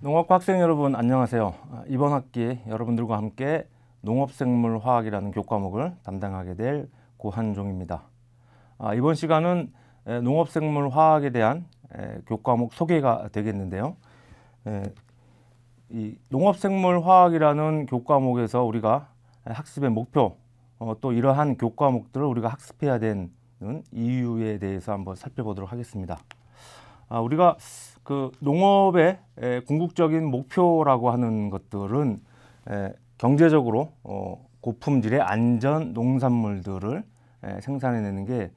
농업과 학생 여러분 안녕하세요. 이번 학기 여러분들과 함께 농업생물화학이라는 교과목을 담당하게 될 고한종입니다. 이번 시간은 농업생물화학에 대한 교과목 소개가 되겠는데요. 이 농업생물화학이라는 교과목에서 우리가 학습의 목표, 또 이러한 교과목들을 우리가 학습해야 되는 이유에 대해서 한번 살펴보도록 하겠습니다. 우리가 그 농업의 궁극적인 목표라고 하는 것들은 경제적으로 고품질의 안전 농산물들을 생산해내는 게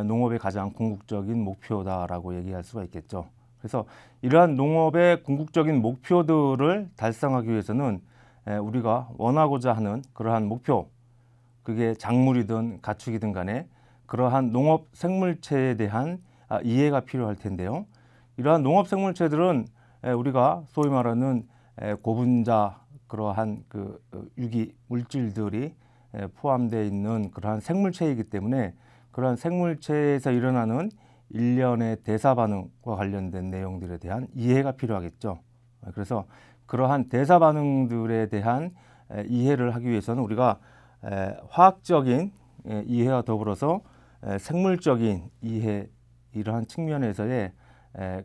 농업의 가장 궁극적인 목표다라고 얘기할 수가 있겠죠. 그래서 이러한 농업의 궁극적인 목표들을 달성하기 위해서는 우리가 원하고자 하는 그러한 목표, 그게 작물이든 가축이든 간에 그러한 농업 생물체에 대한 이해가 필요할 텐데요. 이러한 농업 생물체들은 우리가 소위 말하는 고분자 그러한 그 유기 물질들이 포함되어 있는 그러한 생물체이기 때문에 그러한 생물체에서 일어나는 일련의 대사 반응과 관련된 내용들에 대한 이해가 필요하겠죠. 그래서 그러한 대사 반응들에 대한 이해를 하기 위해서는 우리가 화학적인 이해와 더불어서 생물적인 이해, 이러한 측면에서의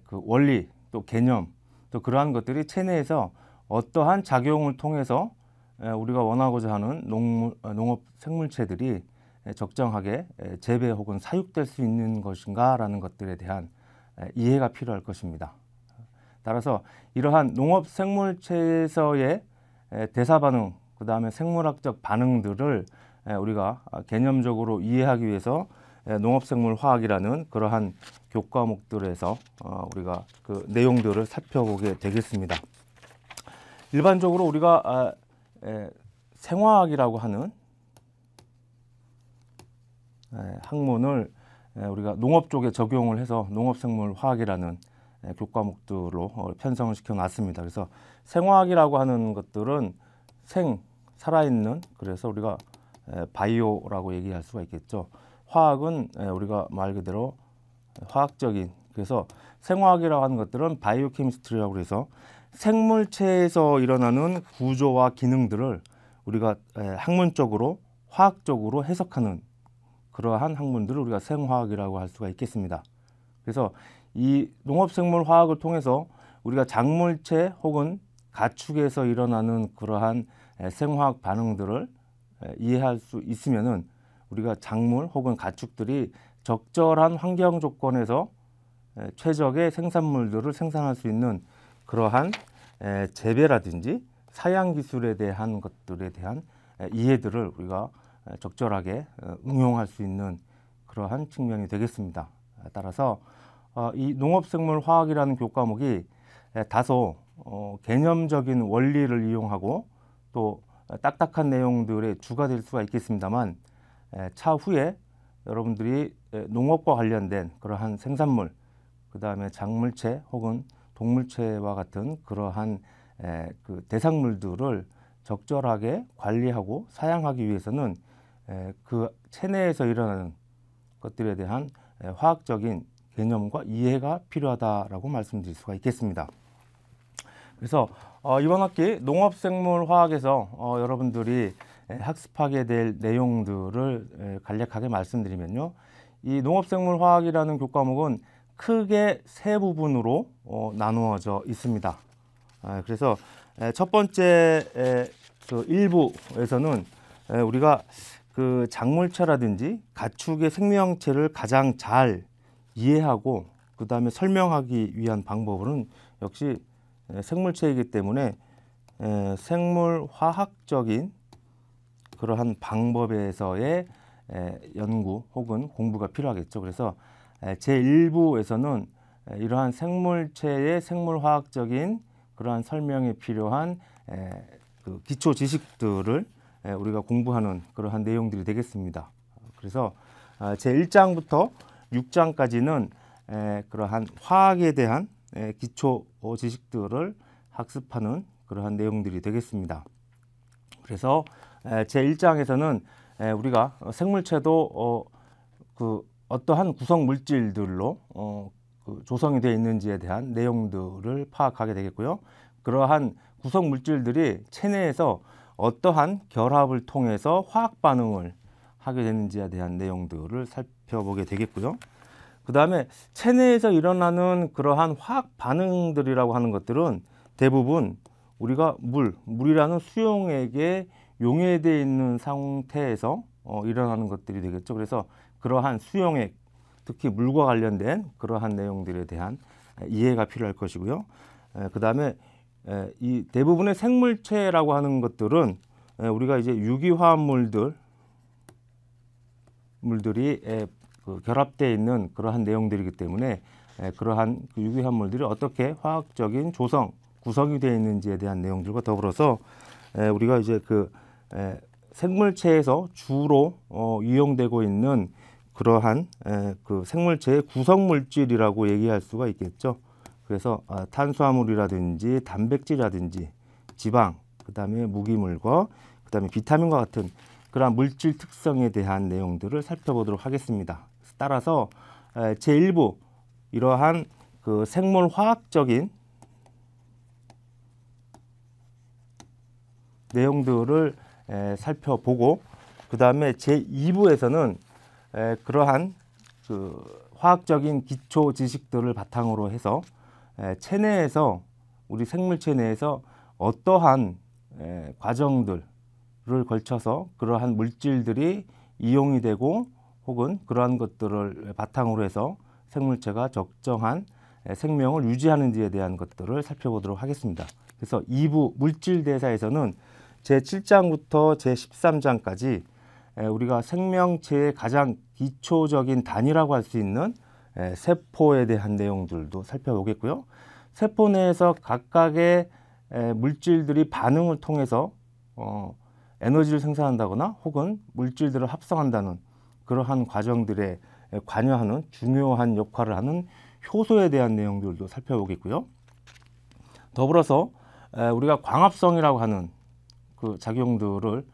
그 원리 또 개념 또 그러한 것들이 체내에서 어떠한 작용을 통해서 우리가 원하고자 하는 농업 생물체들이 적정하게 재배 혹은 사육될 수 있는 것인가 라는 것들에 대한 이해가 필요할 것입니다. 따라서 이러한 농업 생물체에서의 대사 반응, 그 다음에 생물학적 반응들을 우리가 개념적으로 이해하기 위해서 농업생물화학이라는 그러한 교과목들에서 우리가 그 내용들을 살펴보게 되겠습니다. 일반적으로 우리가 생화학이라고 하는 학문을 우리가 농업 쪽에 적용을 해서 농업생물화학이라는 교과목들로 편성을 시켜 놨습니다. 그래서 생화학이라고 하는 것들은 살아있는, 그래서 우리가 바이오라고 얘기할 수가 있겠죠. 화학은 우리가 말 그대로 화학적인, 그래서 생화학이라고 하는 것들은 바이오 케미스트리라고 해서 생물체에서 일어나는 구조와 기능들을 우리가 학문적으로 화학적으로 해석하는 그러한 학문들을 우리가 생화학이라고 할 수가 있겠습니다. 그래서 이 농업생물화학을 통해서 우리가 작물체 혹은 가축에서 일어나는 그러한 생화학 반응들을 이해할 수 있으면은 우리가 작물 혹은 가축들이 적절한 환경 조건에서 최적의 생산물들을 생산할 수 있는 그러한 재배라든지 사양 기술에 대한 것들에 대한 이해들을 우리가 적절하게 응용할 수 있는 그러한 측면이 되겠습니다. 따라서 이 농업생물화학이라는 교과목이 다소 개념적인 원리를 이용하고 또 딱딱한 내용들의 주가 될 수가 있겠습니다만 차후에 여러분들이 농업과 관련된 그러한 생산물, 그 다음에 작물체 혹은 동물체와 같은 그러한 그 대상물들을 적절하게 관리하고 사양하기 위해서는 그 체내에서 일어나는 것들에 대한 화학적인 개념과 이해가 필요하다라고 말씀드릴 수가 있겠습니다. 그래서 이번 학기 농업생물화학에서 여러분들이 학습하게 될 내용들을 간략하게 말씀드리면요. 이 농업생물화학이라는 교과목은 크게 세 부분으로 나누어져 있습니다. 그래서 첫 번째 그 1부에서는 우리가 그 작물체라든지 가축의 생명체를 가장 잘 이해하고 그 다음에 설명하기 위한 방법은 역시 생물체이기 때문에 생물화학적인 그러한 방법에서의 연구 혹은 공부가 필요하겠죠. 그래서 제1부에서는 이러한 생물체의 생물화학적인 그러한 설명에 필요한 그 기초 지식들을 우리가 공부하는 그러한 내용들이 되겠습니다. 그래서 제1장부터 6장까지는 그러한 화학에 대한 기초 지식들을 학습하는 그러한 내용들이 되겠습니다. 그래서 제1장에서는 우리가 생물체도 그 어떠한 구성 물질들로 그 조성이 되어 있는지에 대한 내용들을 파악하게 되겠고요. 그러한 구성 물질들이 체내에서 어떠한 결합을 통해서 화학 반응을 하게 되는지에 대한 내용들을 살펴보게 되겠고요. 그 다음에 체내에서 일어나는 그러한 화학 반응들이라고 하는 것들은 대부분 우리가 물이라는 수용액에 용해되어 있는 상태에서 일어나는 것들이 되겠죠. 그래서 그러한 수용액, 특히 물과 관련된 그러한 내용들에 대한 이해가 필요할 것이고요. 그 다음에 이 대부분의 생물체라고 하는 것들은 우리가 이제 유기화합물들이 결합되어 있는 그러한 내용들이기 때문에 그러한 그 유기화합물들이 어떻게 화학적인 구성이 되어 있는지에 대한 내용들과 더불어서 우리가 이제 그 생물체에서 주로 이용되고 있는 그러한 그 생물체의 구성물질이라고 얘기할 수가 있겠죠. 그래서 탄수화물이라든지 단백질이라든지 지방, 그 다음에 무기물과 그 다음에 비타민과 같은 그러한 물질 특성에 대한 내용들을 살펴보도록 하겠습니다. 따라서 제1부 이러한 그 생물화학적인 내용들을 살펴보고 그 다음에 제2부에서는 그러한 그 화학적인 기초 지식들을 바탕으로 해서 체내에서 우리 생물체 내에서 어떠한 과정들을 걸쳐서 그러한 물질들이 이용이 되고 혹은 그러한 것들을 바탕으로 해서 생물체가 적정한 생명을 유지하는지에 대한 것들을 살펴보도록 하겠습니다. 그래서 2부 물질대사에서는 제7장부터 제13장까지 우리가 생명체의 가장 기초적인 단위라고 할 수 있는 세포에 대한 내용들도 살펴보겠고요. 세포 내에서 각각의 물질들이 반응을 통해서 에너지를 생산한다거나 혹은 물질들을 합성한다는 그러한 과정들에 관여하는 중요한 역할을 하는 효소에 대한 내용들도 살펴보겠고요. 더불어서 우리가 광합성이라고 하는 그 작용들을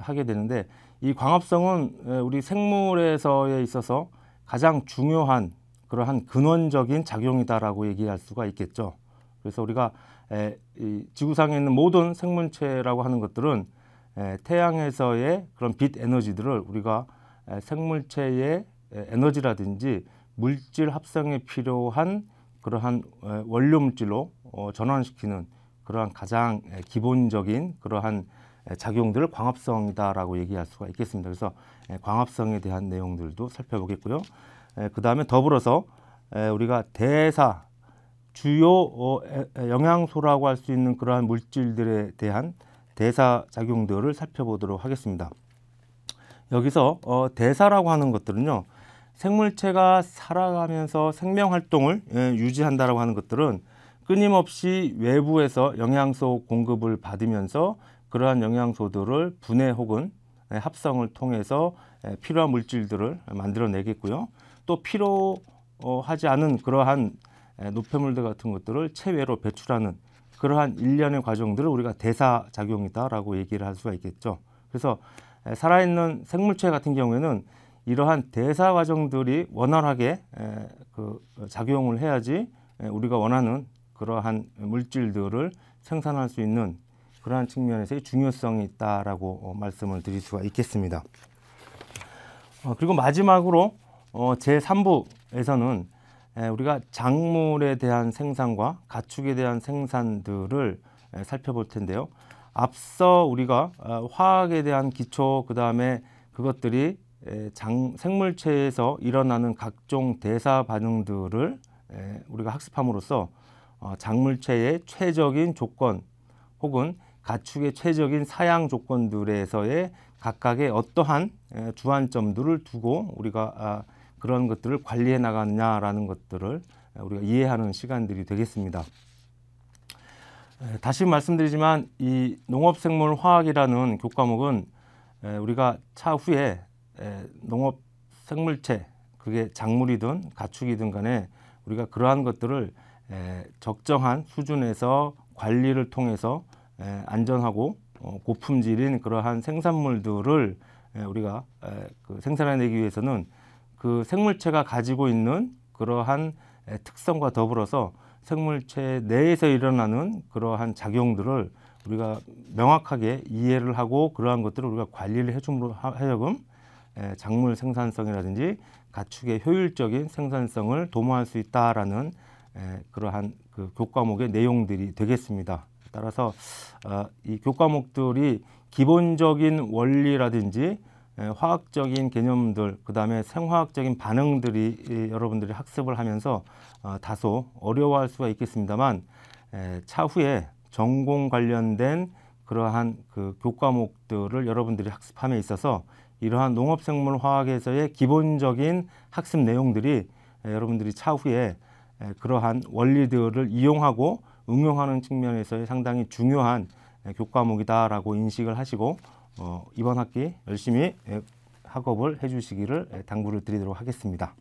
하게 되는데 이 광합성은 우리 생물에서에 있어서 가장 중요한 그러한 근원적인 작용이다라고 얘기할 수가 있겠죠. 그래서 우리가 이 지구상에 있는 모든 생물체라고 하는 것들은 태양에서의 그런 빛 에너지들을 우리가 생물체의 에너지라든지 물질 합성에 필요한 그러한 원료 물질로 전환시키는 그러한 가장 기본적인 그러한 작용들을 광합성이다라고 얘기할 수가 있겠습니다. 그래서 광합성에 대한 내용들도 살펴보겠고요. 그 다음에 더불어서 우리가 대사, 주요 영양소라고 할 수 있는 그러한 물질들에 대한 대사 작용들을 살펴보도록 하겠습니다. 여기서 대사라고 하는 것들은요, 생물체가 살아가면서 생명 활동을 유지한다라고 하는 것들은 끊임없이 외부에서 영양소 공급을 받으면서 그러한 영양소들을 분해 혹은 합성을 통해서 필요한 물질들을 만들어내겠고요. 또 필요하지 않은 그러한 노폐물들 같은 것들을 체외로 배출하는 그러한 일련의 과정들을 우리가 대사작용이다라고 얘기를 할 수가 있겠죠. 그래서 살아있는 생물체 같은 경우에는 이러한 대사 과정들이 원활하게 작용을 해야지 우리가 원하는 그러한 물질들을 생산할 수 있는 그러한 측면에서의 중요성이 있다라고 말씀을 드릴 수가 있겠습니다. 그리고 마지막으로 제3부에서는 우리가 작물에 대한 생산과 가축에 대한 생산들을 살펴볼 텐데요. 앞서 우리가 화학에 대한 기초, 그 다음에 그것들이 생물체에서 일어나는 각종 대사 반응들을 우리가 학습함으로써 작물체의 최적인 조건 혹은 가축의 최적인 사양 조건들에서의 각각의 어떠한 주안점들을 두고 우리가 그런 것들을 관리해 나가느냐라는 것들을 우리가 이해하는 시간들이 되겠습니다. 다시 말씀드리지만 이 농업생물화학이라는 교과목은 우리가 차후에 농업생물체, 그게 작물이든 가축이든 간에 우리가 그러한 것들을 적정한 수준에서 관리를 통해서 안전하고 고품질인 그러한 생산물들을 우리가 생산해내기 위해서는 그 생물체가 가지고 있는 그러한 특성과 더불어서 생물체 내에서 일어나는 그러한 작용들을 우리가 명확하게 이해를 하고 그러한 것들을 우리가 관리를 해줌으로 하여금 작물 생산성이라든지 가축의 효율적인 생산성을 도모할 수 있다라는 그러한 그 교과목의 내용들이 되겠습니다. 따라서 이 교과목들이 기본적인 원리라든지 화학적인 개념들, 그 다음에 생화학적인 반응들이 여러분들이 학습을 하면서 다소 어려워할 수가 있겠습니다만 차후에 전공 관련된 그러한 그 교과목들을 여러분들이 학습함에 있어서 이러한 농업생물화학에서의 기본적인 학습 내용들이 여러분들이 차후에 그러한 원리들을 이용하고 응용하는 측면에서의 상당히 중요한 교과목이다라고 인식을 하시고 이번 학기 열심히 학업을 해주시기를 당부를 드리도록 하겠습니다.